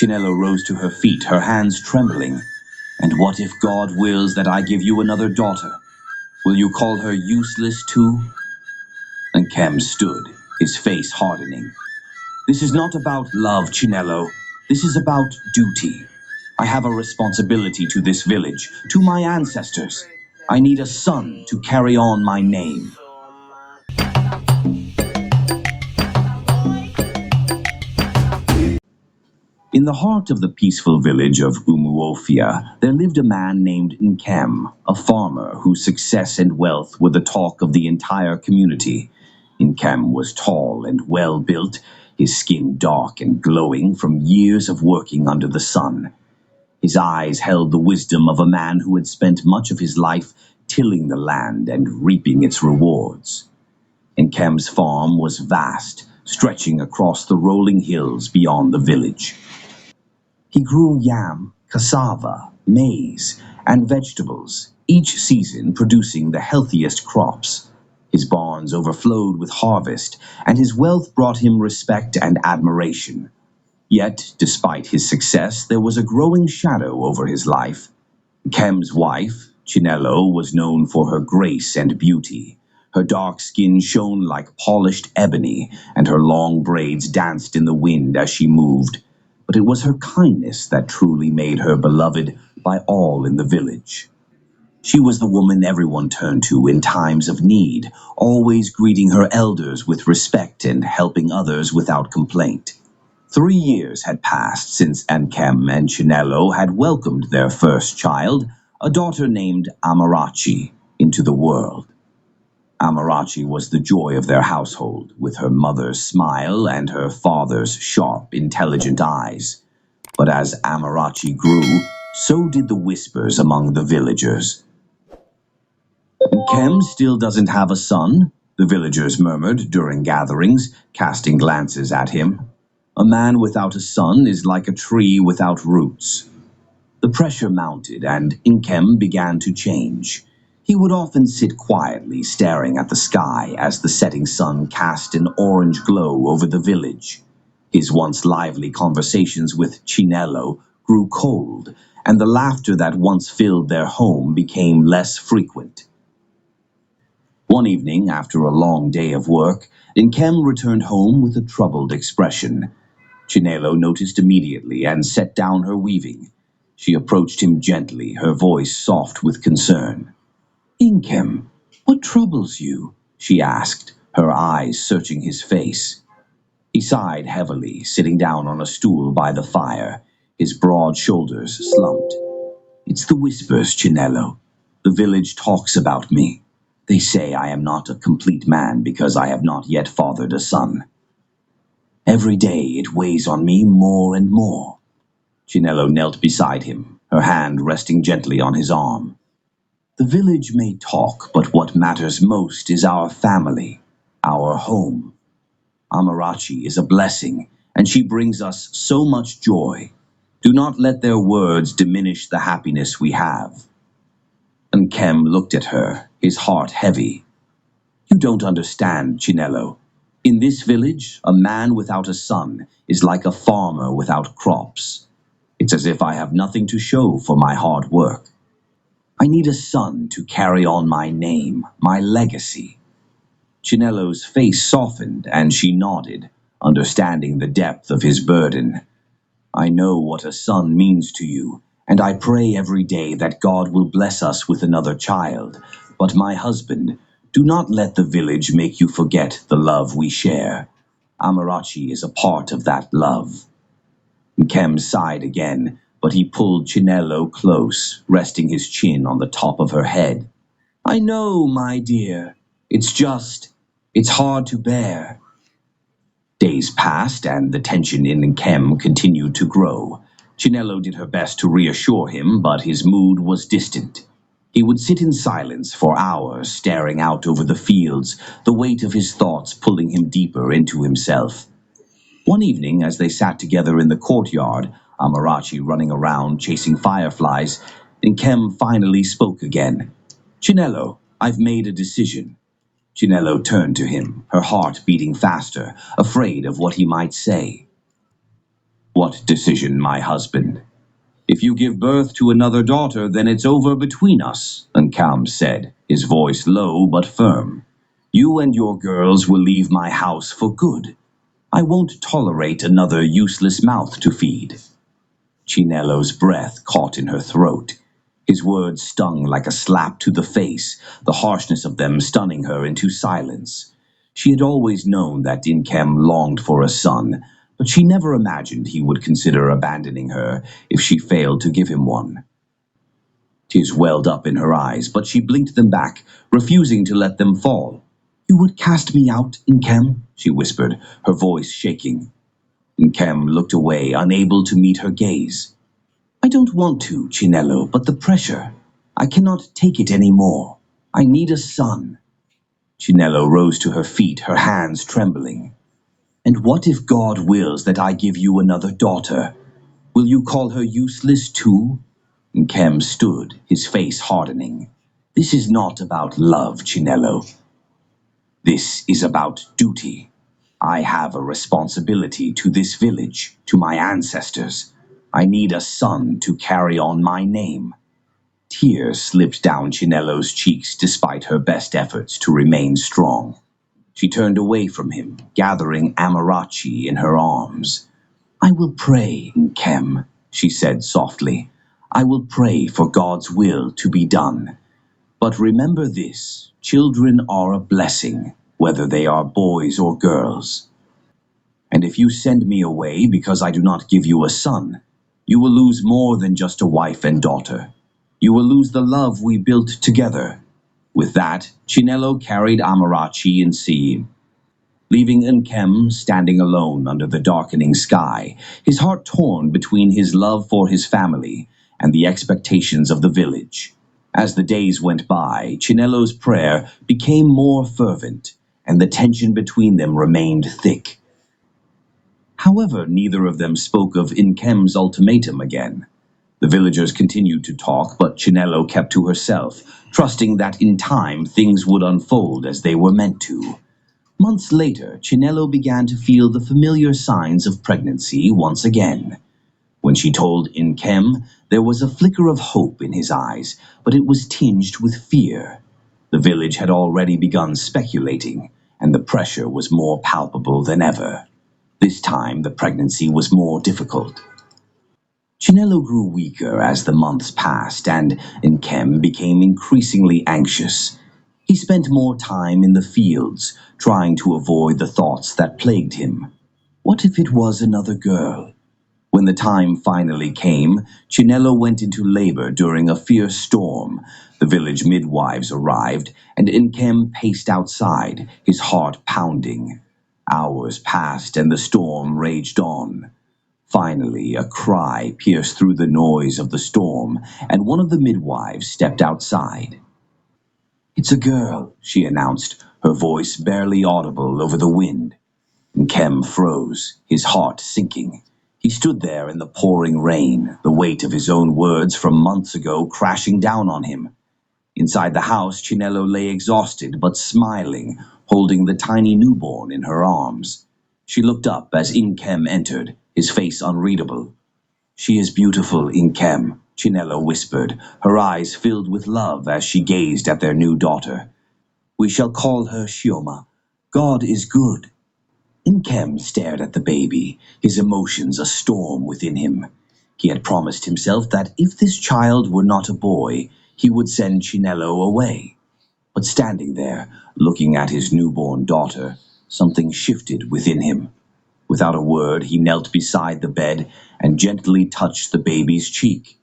Chinelo rose to her feet, her hands trembling. "And what if God wills that I give you another daughter? Will you call her useless too?" Nkem stood, his face hardening. "This is not about love, Chinelo. This is about duty. I have a responsibility to this village, to my ancestors. I need a son to carry on my name." In the heart of the peaceful village of Umuofia, there lived a man named Nkem, a farmer whose success and wealth were the talk of the entire community. Nkem was tall and well-built, his skin dark and glowing from years of working under the sun. His eyes held the wisdom of a man who had spent much of his life tilling the land and reaping its rewards. Nkem's farm was vast, stretching across the rolling hills beyond the village. He grew yam, cassava, maize, and vegetables, each season producing the healthiest crops. His barns overflowed with harvest, and his wealth brought him respect and admiration. Yet, despite his success, there was a growing shadow over his life. Nkem's wife, Chinelo, was known for her grace and beauty. Her dark skin shone like polished ebony, and her long braids danced in the wind as she moved. But it was her kindness that truly made her beloved by all in the village. She was the woman everyone turned to in times of need, always greeting her elders with respect and helping others without complaint. 3 years had passed since Nkem and Chinelo had welcomed their first child, a daughter named Amarachi, into the world. Amarachi was the joy of their household, with her mother's smile and her father's sharp, intelligent eyes. But as Amarachi grew, so did the whispers among the villagers. "Nkem still doesn't have a son," the villagers murmured during gatherings, casting glances at him. "A man without a son is like a tree without roots." The pressure mounted, and Nkem began to change. He would often sit quietly staring at the sky as the setting sun cast an orange glow over the village. His once lively conversations with Chinelo grew cold, and the laughter that once filled their home became less frequent. One evening, after a long day of work, Nkem returned home with a troubled expression. Chinelo noticed immediately and set down her weaving. She approached him gently, her voice soft with concern. "Nkem, what troubles you?" she asked, her eyes searching his face. He sighed heavily, sitting down on a stool by the fire, his broad shoulders slumped. "It's the whispers, Chinelo. The village talks about me. They say I am not a complete man because I have not yet fathered a son. Every day it weighs on me more and more." Chinelo knelt beside him, her hand resting gently on his arm. "The village may talk, but what matters most is our family, our home. Amarachi is a blessing, and she brings us so much joy. Do not let their words diminish the happiness we have." Nkem looked at her, his heart heavy. "You don't understand, Chinelo. In this village, a man without a son is like a farmer without crops. It's as if I have nothing to show for my hard work. I need a son to carry on my name, my legacy." Chinelo's face softened, and she nodded, understanding the depth of his burden. "I know what a son means to you, and I pray every day that God will bless us with another child. But my husband, do not let the village make you forget the love we share. Amarachi is a part of that love." Nkem sighed again, but he pulled Chinelo close, resting his chin on the top of her head. "I know, my dear. It's hard to bear." Days passed, and the tension in Nkem continued to grow. Chinelo did her best to reassure him, but his mood was distant. He would sit in silence for hours, staring out over the fields, the weight of his thoughts pulling him deeper into himself. One evening, as they sat together in the courtyard, Amarachi running around chasing fireflies, Nkem finally spoke again. "Chinelo, I've made a decision." Chinelo turned to him, her heart beating faster, afraid of what he might say. What decision, my husband? If you give birth to another daughter, then it's over between us, Nkem said, his voice low but firm. You and your girls will leave my house for good. I won't tolerate another useless mouth to feed. Chinello's breath caught in her throat. His words stung like a slap to the face, the harshness of them stunning her into silence. She had always known that Nkem longed for a son, but she never imagined he would consider abandoning her if she failed to give him one. Tears welled up in her eyes, but she blinked them back, refusing to let them fall. You would cast me out, Nkem, she whispered, her voice shaking. Nkem looked away, unable to meet her gaze. I don't want to, Chinello, but the pressure. I cannot take it any more. I need a son. Chinello rose to her feet, her hands trembling. And what if God wills that I give you another daughter? Will you call her useless too? Nkem stood, his face hardening. This is not about love, Chinello. This is about duty. I have a responsibility to this village, to my ancestors. I need a son to carry on my name. Tears slipped down Chinello's cheeks despite her best efforts to remain strong. She turned away from him, gathering Amarachi in her arms. I will pray, Nkem, she said softly. I will pray for God's will to be done. But remember this, children are a blessing, whether they are boys or girls. And if you send me away because I do not give you a son, you will lose more than just a wife and daughter. You will lose the love we built together. With that, Chinello carried Amarachi and sea, leaving Nkem standing alone under the darkening sky, his heart torn between his love for his family and the expectations of the village. As the days went by, Chinello's prayer became more fervent, and the tension between them remained thick. However, neither of them spoke of Nkem's ultimatum again. The villagers continued to talk, but Chinello kept to herself, trusting that in time things would unfold as they were meant to. Months later, Chinello began to feel the familiar signs of pregnancy once again. When she told Nkem, there was a flicker of hope in his eyes, but it was tinged with fear. The village had already begun speculating, and the pressure was more palpable than ever. This time, the pregnancy was more difficult. Chinello grew weaker as the months passed, and Nkem became increasingly anxious. He spent more time in the fields, trying to avoid the thoughts that plagued him. What if it was another girl? When the time finally came, Chinello went into labor during a fierce storm. The village midwives arrived, and Nkem paced outside, his heart pounding. Hours passed, and the storm raged on. Finally, a cry pierced through the noise of the storm, and one of the midwives stepped outside. It's a girl, she announced, her voice barely audible over the wind. Nkem froze, his heart sinking. He stood there in the pouring rain, the weight of his own words from months ago crashing down on him. Inside the house, Chinello lay exhausted but smiling, holding the tiny newborn in her arms. She looked up as Nkem entered, his face unreadable. She is beautiful, Nkem, Chinello whispered, her eyes filled with love as she gazed at their new daughter. We shall call her Chioma. God is good. Nkem stared at the baby, his emotions a storm within him. He had promised himself that if this child were not a boy, he would send Chinello away. But standing there, looking at his newborn daughter, something shifted within him. Without a word, he knelt beside the bed and gently touched the baby's cheek.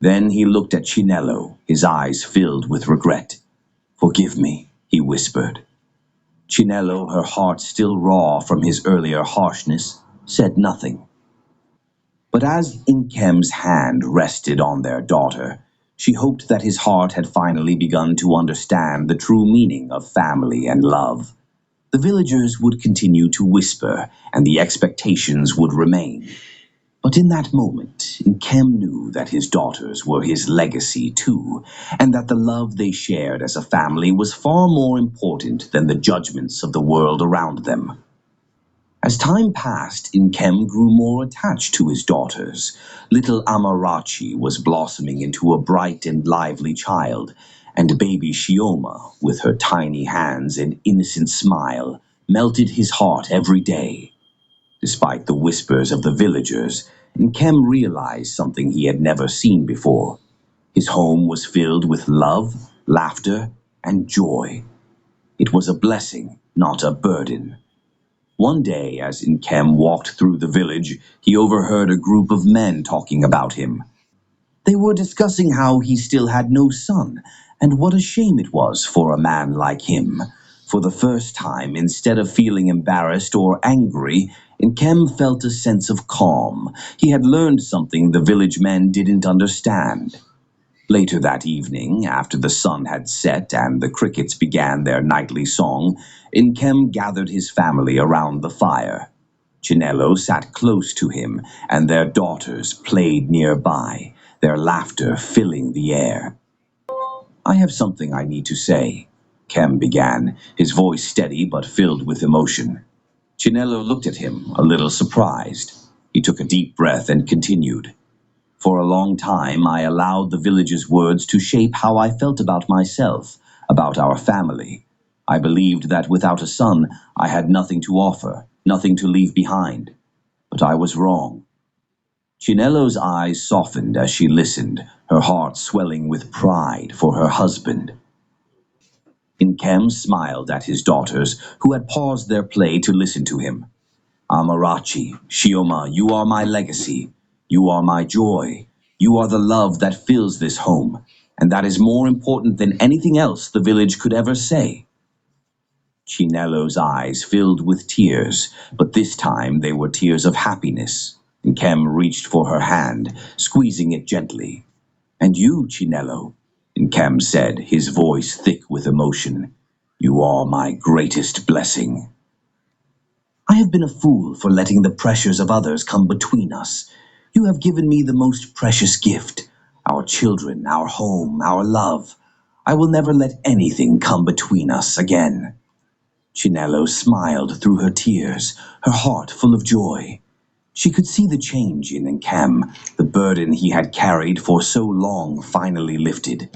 Then he looked at Chinello, his eyes filled with regret. Forgive me, he whispered. Chinello, her heart still raw from his earlier harshness, said nothing. But as Nkem's hand rested on their daughter, she hoped that his heart had finally begun to understand the true meaning of family and love. The villagers would continue to whisper, and the expectations would remain. But in that moment, Nkem knew that his daughters were his legacy too, and that the love they shared as a family was far more important than the judgments of the world around them. As time passed, Nkem grew more attached to his daughters. Little Amarachi was blossoming into a bright and lively child, and baby Chioma, with her tiny hands and innocent smile, melted his heart every day. Despite the whispers of the villagers, Nkem realized something he had never seen before. His home was filled with love, laughter, and joy. It was a blessing, not a burden. One day, as Nkem walked through the village, he overheard a group of men talking about him. They were discussing how he still had no son, and what a shame it was for a man like him. For the first time, instead of feeling embarrassed or angry, Nkem felt a sense of calm. He had learned something the village men didn't understand. Later that evening, after the sun had set and the crickets began their nightly song, Nkem gathered his family around the fire. Chinelo sat close to him, and their daughters played nearby, their laughter filling the air. I have something I need to say, Kem began, his voice steady but filled with emotion. Chinelo looked at him, a little surprised. He took a deep breath and continued. For a long time, I allowed the village's words to shape how I felt about myself, about our family. I believed that without a son, I had nothing to offer, nothing to leave behind. But I was wrong. Chinelo's eyes softened as she listened, her heart swelling with pride for her husband. Nkem smiled at his daughters, who had paused their play to listen to him. Amarachi, Chioma, you are my legacy. You are my joy. You are the love that fills this home, and that is more important than anything else the village could ever say. Chinelo's eyes filled with tears, but this time they were tears of happiness. Nkem reached for her hand, squeezing it gently. And you, Chinelo, Nkem said, his voice thick with emotion. You are my greatest blessing. I have been a fool for letting the pressures of others come between us. You have given me the most precious gift, our children, our home, our love. I will never let anything come between us again. Chinelo smiled through her tears, her heart full of joy. She could see the change in Nkem, the burden he had carried for so long finally lifted.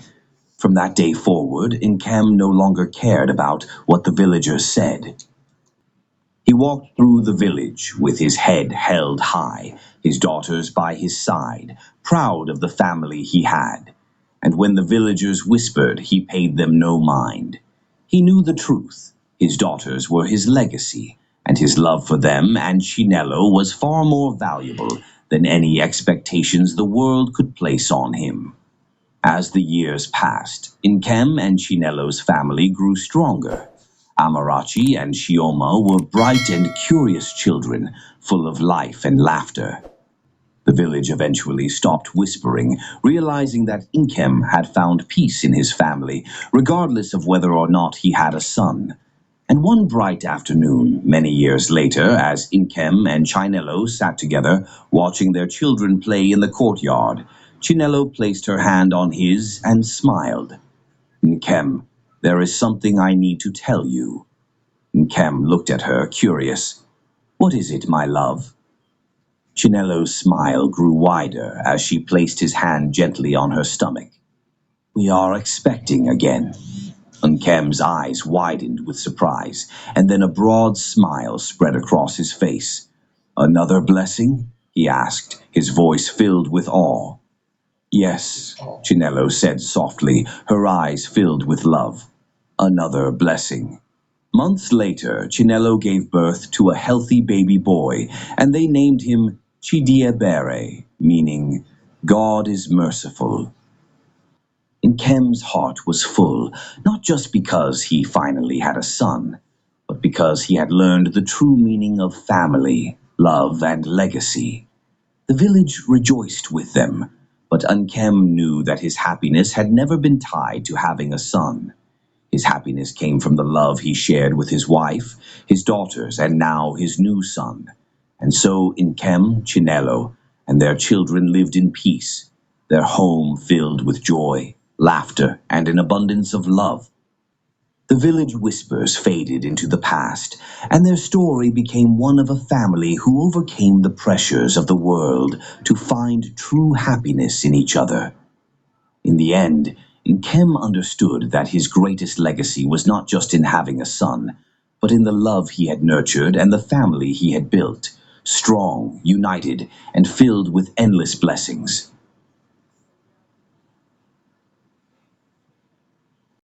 From that day forward, Nkem no longer cared about what the villagers said. He walked through the village with his head held high, his daughters by his side, proud of the family he had. And when the villagers whispered, he paid them no mind. He knew the truth. His daughters were his legacy, and his love for them and Chinelo was far more valuable than any expectations the world could place on him. As the years passed, Nkem and Chinelo's family grew stronger. Amarachi and Chioma were bright and curious children, full of life and laughter. The village eventually stopped whispering, realizing that Nkem had found peace in his family, regardless of whether or not he had a son. And one bright afternoon, many years later, as Nkem and Chinelo sat together, watching their children play in the courtyard, Chinelo placed her hand on his and smiled. Nkem, there is something I need to tell you. Nkem looked at her, curious. What is it, my love? Chinelo's smile grew wider as she placed his hand gently on her stomach. We are expecting again. Nkem's eyes widened with surprise, and then a broad smile spread across his face. Another blessing? He asked, his voice filled with awe. Yes, Chinelo said softly, her eyes filled with love. Another blessing. Months later, Chinelo gave birth to a healthy baby boy, and they named him Chidiebere, meaning God is merciful. Nkem's heart was full, not just because he finally had a son, but because he had learned the true meaning of family, love, and legacy. The village rejoiced with them, but Nkem knew that his happiness had never been tied to having a son. His happiness came from the love he shared with his wife, his daughters, and now his new son. And so Nkem, Chinelo, and their children lived in peace, their home filled with joy, laughter, and an abundance of love. The village whispers faded into the past, and their story became one of a family who overcame the pressures of the world to find true happiness in each other. In the end, Nkem understood that his greatest legacy was not just in having a son, but in the love he had nurtured and the family he had built, strong, united, and filled with endless blessings.